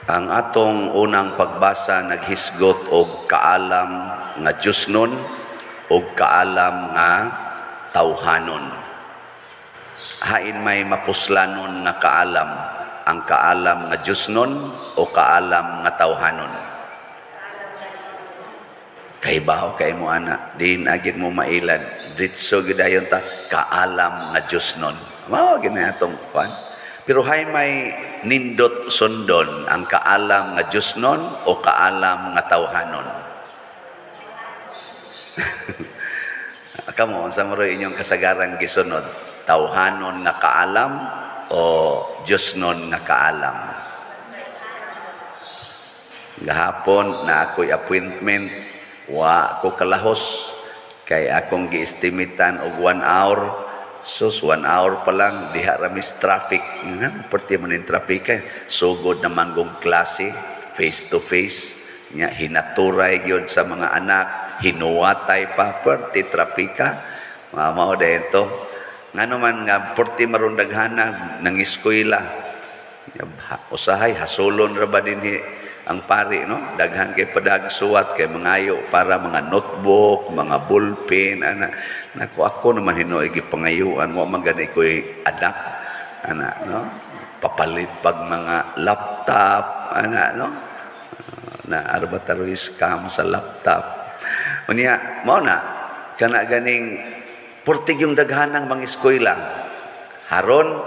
Ang atong unang pagbasa naghisgot og kaalam nga Diosnon og kaalam nga tawhanon. Hain may mapuslanon nga kaalam, ang kaalam nga Diosnon o kaalam nga tawhanon. Kaibaw kay mo ana, din agid mo mailan. Ditso gidayon ta kaalam nga Diosnon. Mao gini atong kwan. Pero hay may nindot sundon ang kaalam nga Diosnon o kaalam nga tawhanon. Kamo unsa mo inyong kasagaran gisunod? Tawhanon nga kaalam o Diosnon nga kaalam? Gahapon na ako'y appointment, wa ko kalahos kay akong giestimitan og 1 hour. Sus, 1 hour pa lang, diha ramis traffic. Perti man yung traffic eh. Sugod na manggong klase, face to face. Hinaturay yun sa mga anak, hinuwatay pa, perti trafika. Mao dahil to. Nga naman nga, perti marundaghana, ng eskwela. Usahay, hasulon ra ba din ang pari, no? Daghan kay padagsuwat kay mangayo para mga notebook, mga ballpen, ana. Nako ako naman hinoy gipangayuan mo magani koy anak, ana, no? Papalit pag mga laptop, ana, no? Na arbataroy scam sa laptop. Unya, mao na kana ganing portig yung daghanang mga eskwela haron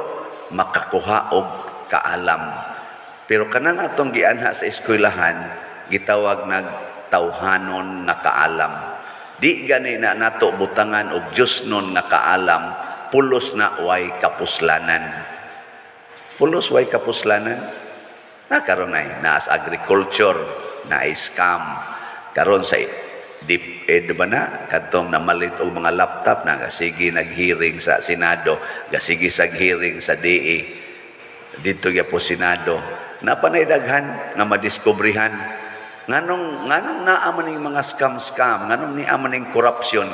makakuha og kaalam. Pero kanang atong gianha sa eskwelahan, gitawag nag tawhanon nga kaalam. Di gani na nato butangan og Diosnon nga kaalam, pulos na way kapuslanan. Pulos way kapuslanan. Na karon ay naas agriculture, na scam. Karon sa deep ed ba na kadtong namalit og mga laptop na gasigi naghearing sa Senado, gasigi sa hearing sa DA. Dito gyapon Senado. Napanay daghan nga madiskubrihan nganong naa man ning mga scam nganong ni amaning corruption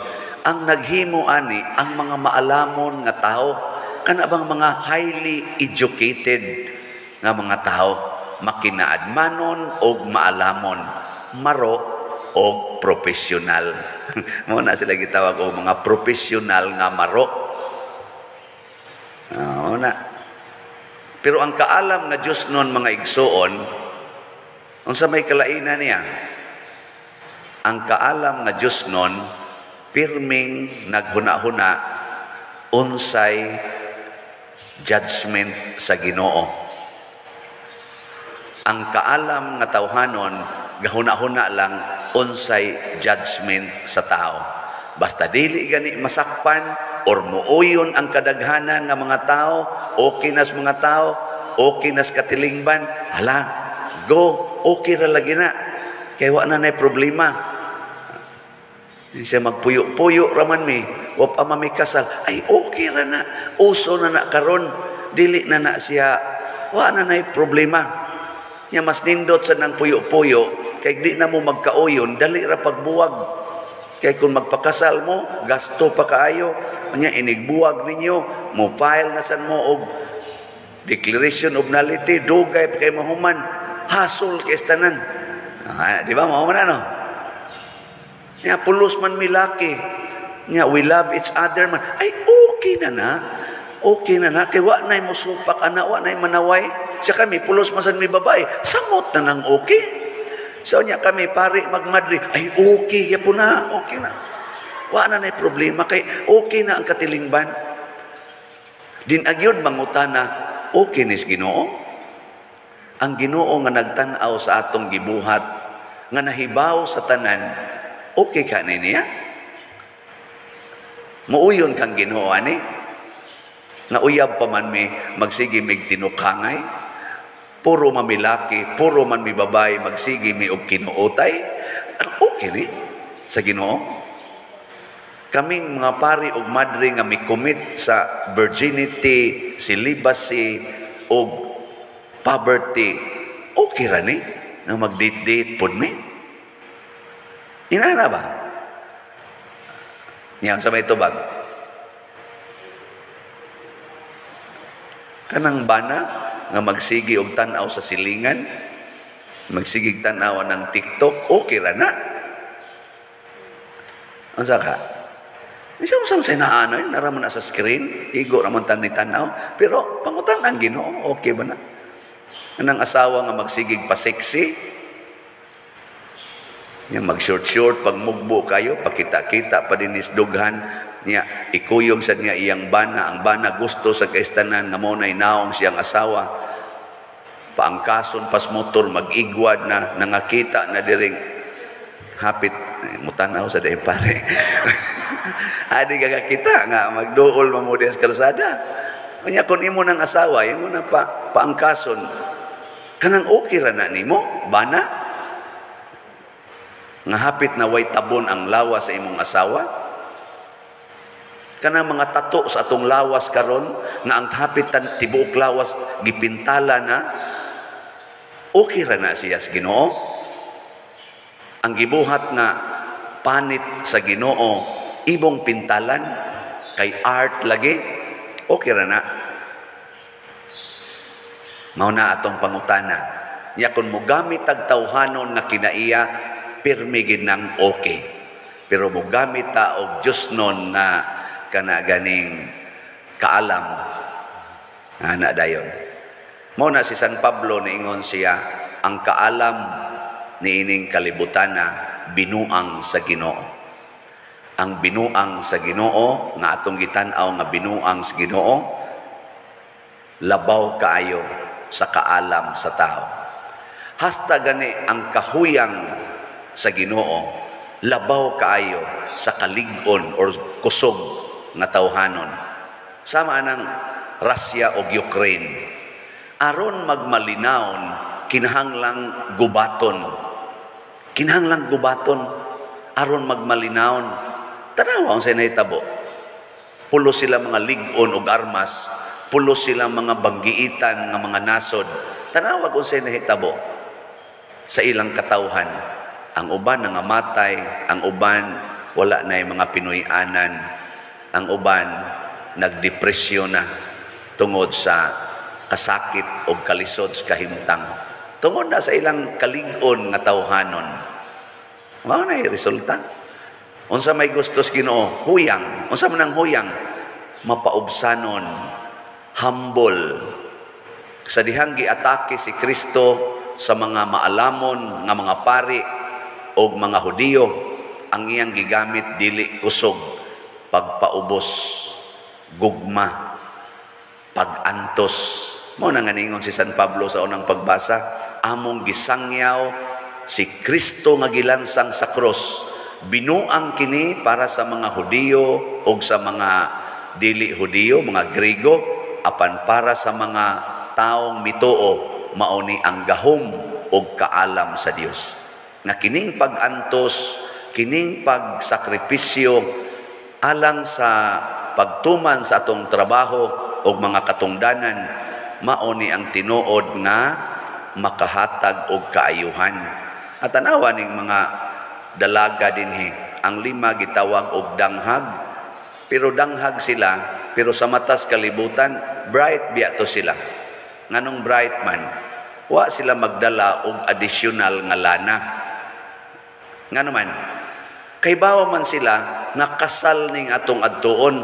ang naghimo ani ang mga maalamon nga tao kana bang mga highly educated nga mga tao makinaadmanon og maalamon maro og profesional. Mo na sila gitawag og mga profesional nga maro. Na pero ang kaalam nga Diosnon mga igsoon, unsa may kalainan niya? Ang kaalam nga Diosnon pirming naghuna-huna unsay judgment sa Ginoo. Ang kaalam nga tawhanon gahuna-huna lang unsay judgment sa tao. Basta dili gani masakpan or muuyon ang kadaghanan nga mga tao, okay nas mga tao, okay nas katilingban, hala, go, okay ra lagi na. Kaya wala na problema. Hindi siya magpuyo-puyo raman mi, wa pa mamikasal, ay okay ra na, uso na karon, dili na siya, wala na problema. Nya mas nindot sa nang puyo-puyo, kay di na mo magkauyon, dali ra pagbuwag. Kaya kung magpakasal mo, gasto pa kaayo. Kanya inigbuwag ninyo, mo file na san mo og declaration of nullity, dugay pa kayo mahuman, hasol kay istanan. Di ba, mahuman ano? Nga, pulos man milaki. Nga, we love each other man. Ay, okay na. Okay na. Kaya wa na'y musupak, wa na'y manaway. Siya kami, pulos masan may babae. Samot na nang okay. So niya kami pari magmadri, ay okay yapon na, okay na. Wala na problema kay okay na ang katilingban. Din agyod mangutana, okay nis Ginoo? Ang Ginoo nga nagtan-aw sa atong gibuhat nga nahibaw sa tanan, okay ka ni niya? Muuyon kang Ginoo ani? Nga uyab pa man mi magsige mig tinukangay. Puro mamilaki, puro man mi babae, magsigi mi og kinuotay. Okay ni sa Ginoo. Kaming mga pari og madre nga mi commit sa virginity, celibacy og poverty. Okay ra ni nga mag-date-date pod mi. Inana ba? Yang sa may tubag. Kanang bana nga magsigi og tan-aw sa silingan, magsigig tanawan ng TikTok, okay ra na. Ang saka, isang sa naano, naraman na sa screen, igo raman tan ni tanaw, pero pangutan ang Ginoo, okay ba na? Anang asawa nga magsigig pa sexy, yang mag-short-short, pag mugbo kayo, pakita-kita, padinisdughan, niya, ikuyog sa niya iyang bana, ang bana gusto sa kaistanan, nga mo na inaong siyang asawa, paangkason, pas motor, mag-igwad na, nangakita na diring, hapit, mutanaw sa dahi pare. Adi kakakita nga, magduol mamudi sa kalsada. Kanya kung imo ng asawa, imo na paangkason, kanang okay ra na nimo, bana? Nga hapit na way tabon ang lawas sa imong asawa? Kanang mga tato sa atong lawas karon nga ang hapit tibuok lawas gipintala na, okay ra na siya sa Ginoo? Ang gibuhat nga panit sa Ginoo, ibong pintalan, kay art lagi, okay ra na. Mao na atong pangutana. Nya kung mogamit tag tawhanon nga kinaiya, pirmi gid nang okay. Pero mogamit ta og Dios non na kana ganing kaalam, ana dayon. Mao na si San Pablo niingon siya, ang kaalam niining kalibutan na binuang sa Ginoo. Ang binuang sa Ginoo nga atong gitan-aw nga binuang sa Ginoo, labaw kaayo sa kaalam sa tao. Hasta gani ang kahuyang sa Ginoo, labaw kaayo sa kalig-on or kusog na tawhanon. Sama nang Russia o Ukraine. Aron magmalinawon, kinahanglang gubaton. Kinahanglang gubaton aron magmalinawon. Tanawa ang sa nahitabo. Pulo sila mga lig-on og armas, pulo sila mga banggiitan nga mga nasod. Tanawa kung sa nahitabo sa ilang katawhan. Ang uban nangamatay, ang uban wala na yung mga Pinoy-anan, ang uban nagdepresyon na tungod sa kasakit o kalisod sa kahimtang. Tungod na sa ilang kalig-on nga tawhanon. Mao na resulta. Unsa may gusto sa Ginoo? Huyang. Unsa man ang huyang? Mapaubsanon, humble. Sa dihang giatake si Kristo sa mga maalamon nga mga pari o mga Hudiyo, ang iyang gigamit dili kusog, pagpaubos, gugma, pagantos. Mo na nga ningon si San Pablo sa unang pagbasa, among gisangyaw si Kristo nga gilansang sa cross. Binuang kini para sa mga Hudiyo o sa mga dili Hudiyo, mga Griego, apan para sa mga taong mituo, mauni ang gahom o kaalam sa Dios. Nga kining pagantos, kining pagsakripisyo alang sa pagtuman sa atong trabaho o mga katungdanan, mauni ang tinuod nga makahatag og kaayuhan. At tanawa ning mga dalaga dinhi, ang 5 gitawag og danghag, pero danghag sila, pero sa matas kalibutan bright biato sila. Nganong bright man, wa sila magdala og additional nga lana. Nga naman, kay bawa man sila nga kasal ning atong adtuon.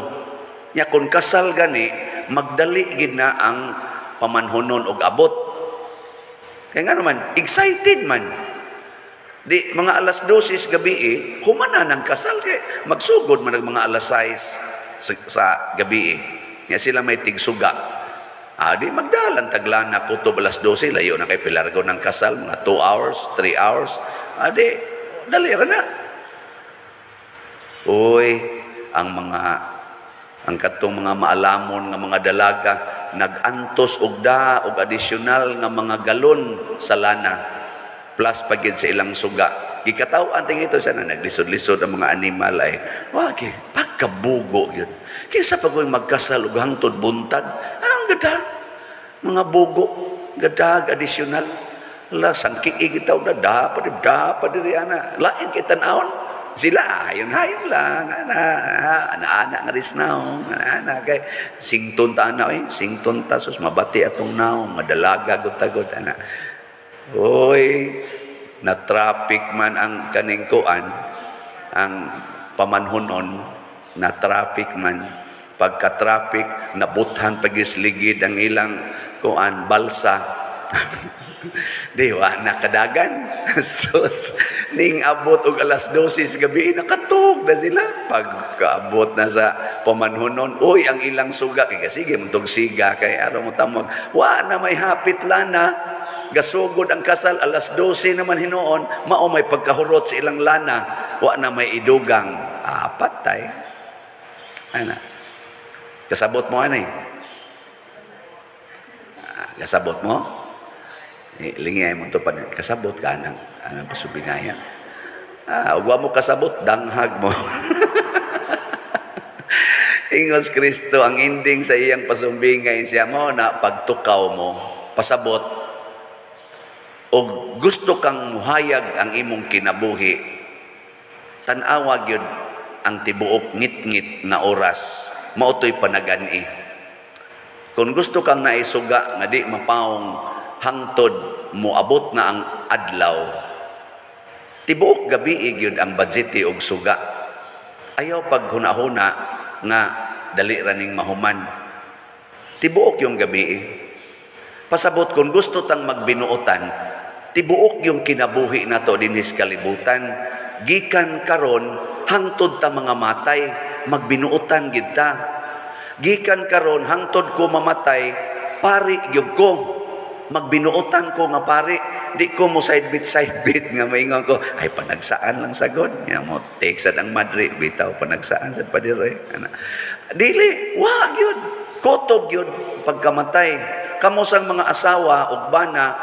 Nya kung kasal gani, magdali gid na ang pamanhonon og abot. Kaya nga naman, excited man. Di mga alas 12 gabi humana ng kasal kay magsugod man mga alas 6 sa gabi. Nya sila may tigsuga. Di magdalan taglana kutob alas 12 layo na kay pilargo ng kasal mga 2 hours, 3 hours. Di dali ra na. Uy, ang katong mga maalamon nga mga dalaga nagantos og additional nga mga galon sa lana plus pagid sa ilang suga. Gikataw-an ting ito siya na naglisod-lisod ang mga animal ay wagi pagkabugo yun. Kaysa pag magkasal og hangtod buntag, ang gada mga bugo, gadag additional. La sangki igitaw na dapat diri ana. Lain kay tan-awon. Sila hayon-hayon lang ana nga risnaw ana kay sington ta ana sington ta sus mabati atong naw madalaga gud ana Oy, na traffic man ang kaningkuan, ang pamanhunon, na traffic man. Pagka-traffic, nabuthan pagisligid ang ilang kuan balsa. Di wa nakadagan. Sus, ning abot og alas 12 gabi nakatug na sila. Pagkaabot na sa pamanhunon, uy ang ilang suga kay sige muntog siga kay araw mo tamog. Wa na may hapit lana. Gasugod ang kasal alas 12 naman hinuon, mao may pagkahurot sa ilang lana, wa na may idugang. Patay. Ana. Kasabot mo ani. Kasabot mo? Lingay mo to pa kasabot ka anang pasubingaya. Ugwa mo kasabot, danghag mo. Ingos Kristo, ang ending sa iyang pasumbingay siya mo na pagtukaw mo, pasabot, o gusto kang muhayag ang imong kinabuhi, tanawa gyud ang tibuok ngit-ngit na oras, mautoy panagani. Kung gusto kang naisuga nga di mapaong hangtod moabot na ang adlaw, tibuok gabi gyud ang budgeti og suga. Ayaw paghuna-huna nga dali raning mahuman. Tibuok yung gabi. Pasabot kung gusto tang magbinuotan, tibuok yung kinabuhi nato dinhis kalibutan. Gikan karon hangtod ta mga matay, magbinuotan gid ta. Gikan karon hangtod ko mamatay, pari gyud ko. Magbinuotan ko nga pari, di ko mo side bit nga maingon ko, ay panagsaan lang sagod. Nga mo, take sa ang madri, bitaw panagsaan sa padiroy. Dili, wag yun. Kotob yun, pagkamatay. Kamo sang mga asawa o bana,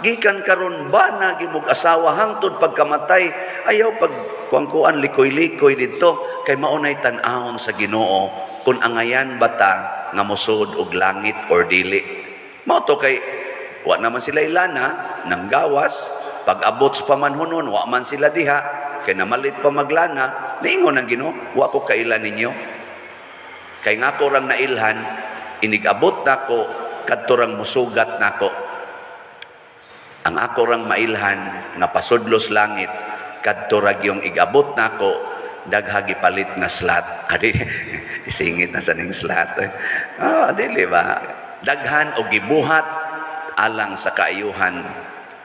gikan karon bana, gimog asawa, hangtod pagkamatay. Ayaw pag kuang-kuan, likoy-likoy dito, kay maunay tan-ahon sa Ginoo, kung angayan bata, nga musod og langit or dili. Mao to kay, wa naman sila ilana ng gawas, pag abot sa pamanhunon, wa man sila diha, kay namalit pa maglana, niingon ang Ginoo, wa ko kailan ninyo. Kay nga ko rang nailhan, inigabot nako, kadto rang musugat nako. Ang ako rang mailhan, nga pasudlos langit, kadto rag yung igabot nako, daghagi palit nga slat. Adi, isingit na sa ning slat. Dili ba? Daghan o gibuhat, alang sa kaayuhan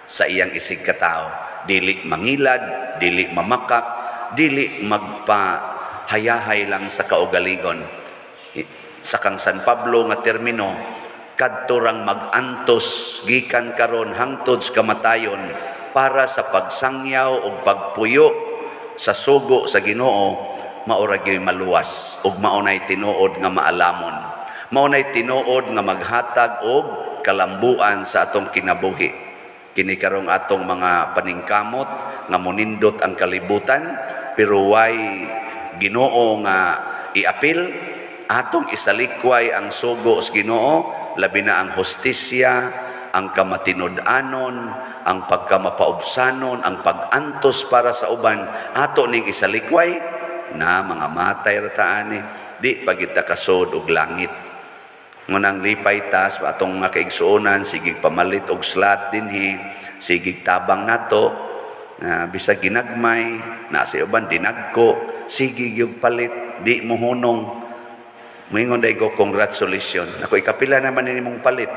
sa iyang isig katao. Dili mangilad, dili mamakak, dili magpahayahay lang sa kaugalingon. Sa kang San Pablo nga termino, kadto rang magantos gikan karon hangtod sa kamatayon para sa pagsangyaw o pagpuyo sa sugo sa Ginoo, maura gyud maluwas ug maunay tinuod nga maalamon. Maunay tinuod nga maghatag og kalambuan sa atong kinabuhi. Kini karong atong mga paningkamot nga monindot ang kalibutan, pero way Ginoo nga iapil, atong isalikway ang sugo sa Ginoo, labi na ang hustisya, ang kamatinud-anon, ang pagkamapaubsanon, ang pag-antos para sa uban, ato ning isalikway na mga matay rataani, di pagita kasod og langit. Ngunang lipay tas atong nga kaigsuonan, sigig pamalit og slat dinhi, sigig tabang nato, bisag ginagmay, na sa uban dinagko, sigig yung palit, di mo hunong. Moingon day ko, congratulations. Ako ikapila naman nimong palit.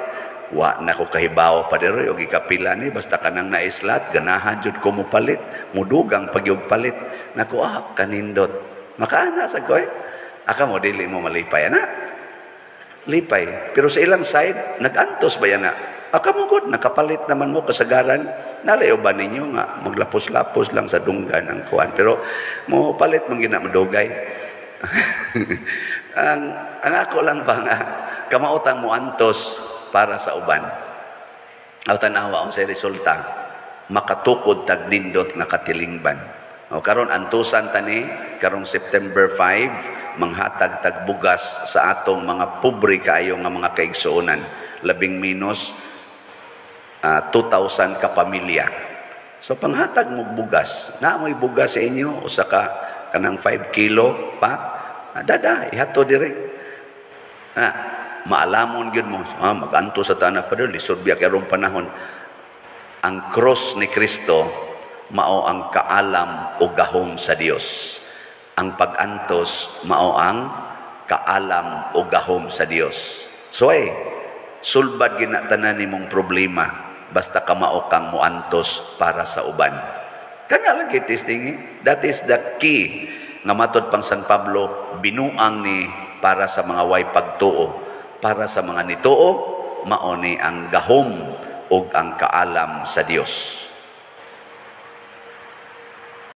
Wa na ko kahibaw pa dero og ikapila ni, basta kanang naislat, ganahan jud ko mo palit, mudugang pagyog palit. Nako kanindot. Makaana sa ko aka mo dili mo malipay ana. Lipay. Pero sa ilang side, nag-antos ba yan na? Akamugod, nakapalit naman mo kasagaran. Nalayo ba ninyo nga, maglapos-lapos lang sa dunggan ang kuwan. Pero mo palit mong ginamadugay. ang ako lang ba nga, kamautang mo antos para sa uban. Aw tanawa ang sa resulta, makatukod tagdindot nga katilingban. O karon antusan tani, karong September 5, manghatag tagbugas sa atong mga pobre kaayo nga mga kaigsuonan, labing minus 2,000 ka pamilya. So panghatag mo bugas, na mo'y bugas sa inyo, usa ka kanang 5 kilo pa, dada, ihato dire. Maalamon gyud mo, maganto sa tanah pa dito, lisod biya karong panahon. ang cross ni Kristo mao ang kaalam o gahom sa Dios. Ang pag-antos mao ang kaalam o gahom sa Dios. So sulbad ginatanan nimong problema basta ka mao kang muantos para sa uban. Kana lang kay testing. That is the key nga matod pang San Pablo, binuang ni para sa mga way pagtuo, para sa mga nituo mao ni ang gahom ug ang kaalam sa Dios.